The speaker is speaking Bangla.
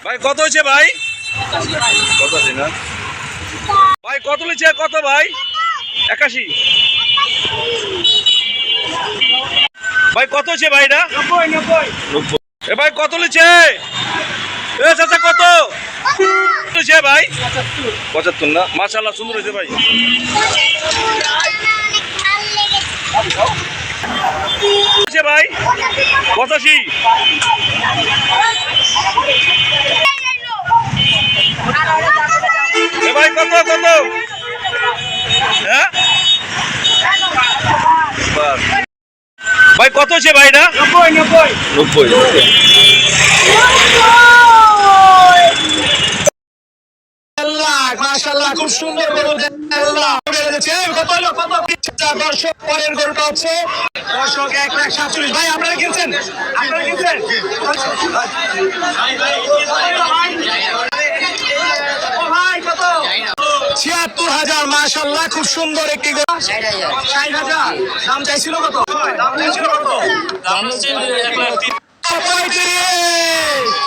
ভাই কত হয়েছে ভাই? কত আছে না ভাই? কত লিছে? কত ভাই? 81 ভাই। কত হচ্ছে ভাই? এটা 90। এ ভাই কত লিছে? এ চাচা কত লিছে ভাই? 75 না? মাশাআল্লাহ সুন্দর হয়েছে ভাই। ভাই 85। ভাই কত কত? হ্যাঁ ভাই কত হচ্ছে ভাই? এটা 90। মাশাআল্লাহ খুব সুন্দর গরু। দর্শক পরের গরুটা হচ্ছে দর্শক 1,47,000। ভাই আপনারা কিনছেন? আপনারা কিনছেন? ৭৬,০০০। মাশাআল্লাহ খুব সুন্দর একটি গরু। ৬০,০০০। দাম চাইছিল কত? দাম চাইছিল কত? দাম হচ্ছে 1,35,000।